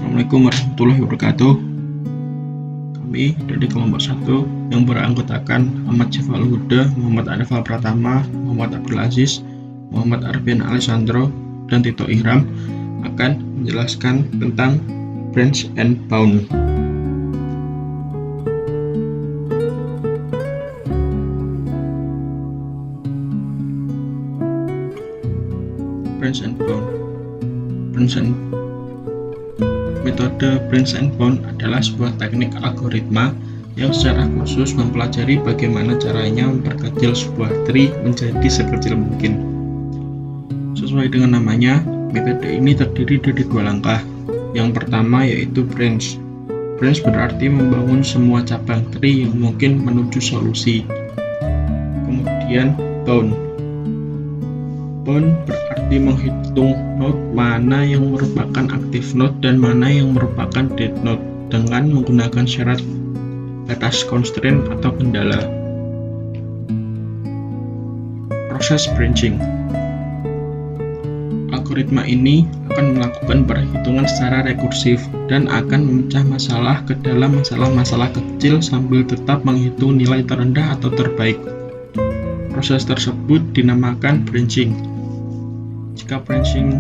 Assalamualaikum warahmatullahi wabarakatuh. Kami dari kelompok 1 yang beranggotakan Ahmad Syafal Huda, Muhammad Anifal Pratama, Muhammad Abdul Aziz, Muhammad Arfian Alessandro, dan Tito Ihram akan menjelaskan tentang branch and bound. Branch and bound. Metode branch and bound adalah sebuah teknik algoritma yang secara khusus mempelajari bagaimana caranya memperkecil sebuah tree menjadi sekecil mungkin. Sesuai dengan namanya, metode ini terdiri dari 2 langkah. Yang pertama yaitu branch. Branch berarti membangun semua cabang tree yang mungkin menuju solusi. Kemudian bound. Bound berarti menghitung node mana yang merupakan active node dan mana yang merupakan dead node dengan menggunakan syarat batas constraint atau kendala. Proses branching. Algoritma ini akan melakukan perhitungan secara rekursif dan akan memecah masalah ke dalam masalah-masalah kecil sambil tetap menghitung nilai terendah atau terbaik. Proses tersebut dinamakan branching. Jika branching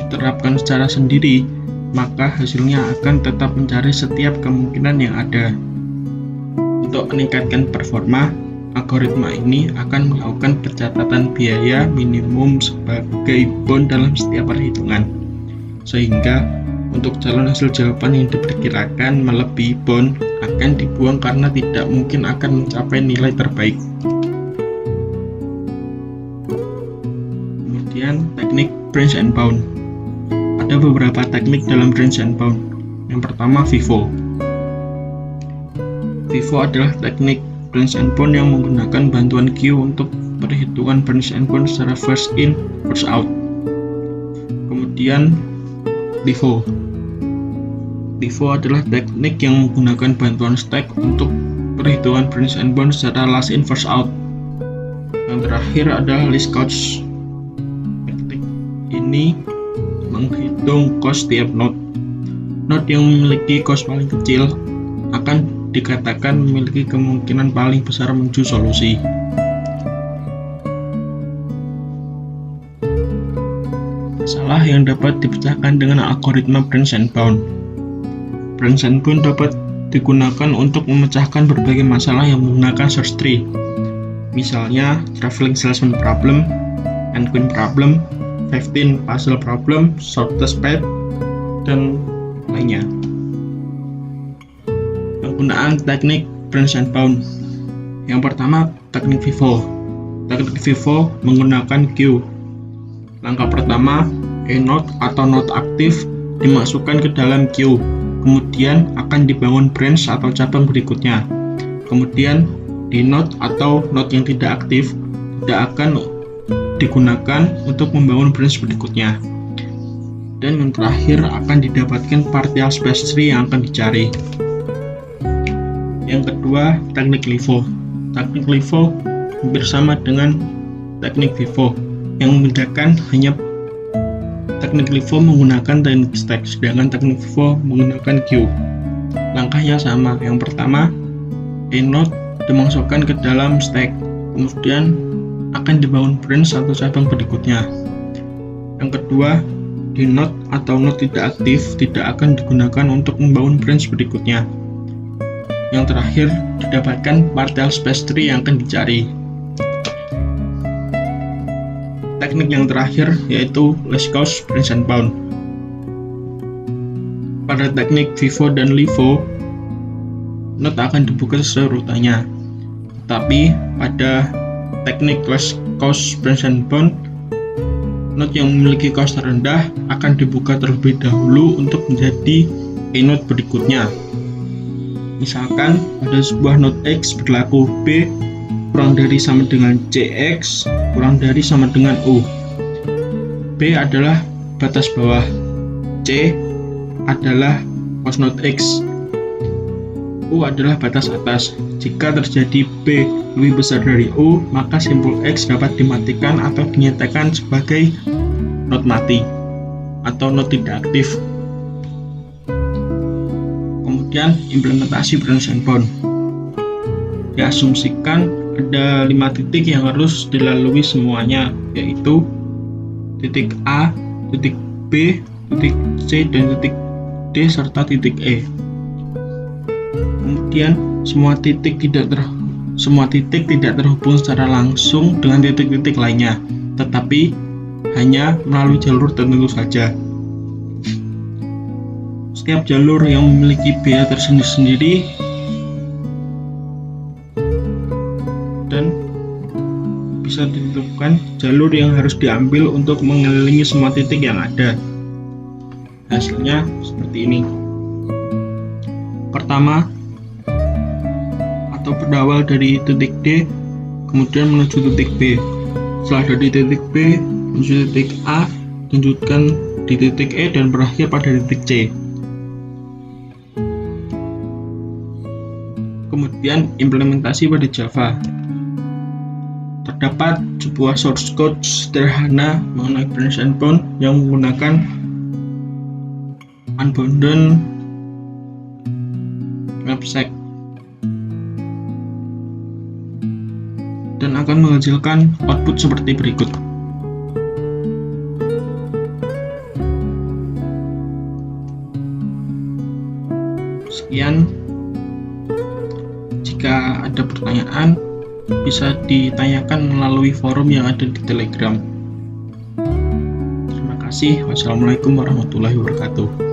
diterapkan secara sendiri, maka hasilnya akan tetap mencari setiap kemungkinan yang ada. Untuk meningkatkan performa, algoritma ini akan melakukan pencatatan biaya minimum sebagai bound dalam setiap perhitungan, sehingga untuk calon hasil jawaban yang diperkirakan melebihi bound akan dibuang karena tidak mungkin akan mencapai nilai terbaik. Kemudian teknik branch and bound. Ada beberapa teknik dalam branch and bound. Yang pertama FIFO. FIFO adalah teknik branch and bound yang menggunakan bantuan queue untuk perhitungan branch and bound secara first in, first out. Kemudian LIFO. LIFO adalah teknik yang menggunakan bantuan stack untuk perhitungan branch and bound secara last in, first out. Yang terakhir adalah list cost. Ini menghitung cost tiap node. Node yang memiliki cost paling kecil akan dikatakan memiliki kemungkinan paling besar menuju solusi. Masalah yang dapat dipecahkan dengan algoritma branch and bound. Branch and bound dapat digunakan untuk memecahkan berbagai masalah yang menggunakan search tree. Misalnya traveling salesman problem, and queen problem, 15 puzzle problem, shortest path, dan lainnya. Penggunaan teknik branch and bound. Yang pertama, teknik FIFO. Teknik FIFO menggunakan queue. Langkah pertama, a node atau node aktif dimasukkan ke dalam queue. Kemudian akan dibangun branch atau cabang berikutnya. Kemudian di node atau node yang tidak aktif tidak akan digunakan untuk membangun branch berikutnya. Dan yang terakhir akan didapatkan partial space tree yang akan dicari. Yang kedua, teknik LIFO. Teknik LIFO hampir sama dengan teknik FIFO. Yang membedakan hanya teknik LIFO menggunakan teknik stack, sedangkan teknik FIFO menggunakan queue. Langkahnya sama. Yang pertama, a node dimasukkan ke dalam stack, kemudian akan dibangun branch atau cabang berikutnya. Yang kedua, di node atau node tidak aktif tidak akan digunakan untuk membangun branch berikutnya. Yang terakhir, didapatkan partial space tree yang akan dicari. Teknik yang terakhir yaitu least cost branch and bound. Pada teknik FIFO dan LIFO, node akan dibuka sesuai urutannya. Tetapi pada teknik less cost branch and bound, node yang memiliki cost terendah akan dibuka terlebih dahulu untuk menjadi node berikutnya. Misalkan pada sebuah node X berlaku B kurang dari sama dengan CX kurang dari sama dengan U. B adalah batas bawah, C adalah cost node X, U adalah batas atas. Jika terjadi B lebih besar dari U, maka simbol X dapat dimatikan atau dinyatakan sebagai node mati atau node tidak aktif. Kemudian implementasi branch and bound. Diasumsikan ada 5 titik yang harus dilalui semuanya, yaitu titik A, titik B, titik C, dan titik D serta titik E. Kemudian semua titik tidak terhubung secara langsung dengan titik-titik lainnya, tetapi hanya melalui jalur tertentu saja. Setiap jalur yang memiliki biaya tersendiri dan bisa ditentukan jalur yang harus diambil untuk mengelilingi semua titik yang ada. Hasilnya seperti ini. Pertama, atau berawal dari titik D, kemudian menuju titik B. Setelah dari titik B menuju titik A, lanjutkan di titik E dan berakhir pada titik C. Kemudian implementasi pada Java. Terdapat sebuah source code sederhana mengenai branch and bound yang menggunakan unbounded knapsack dan akan menghasilkan output seperti berikut. Sekian. Jika ada pertanyaan, bisa ditanyakan melalui forum yang ada di Telegram. Terima kasih. Wassalamualaikum warahmatullahi wabarakatuh.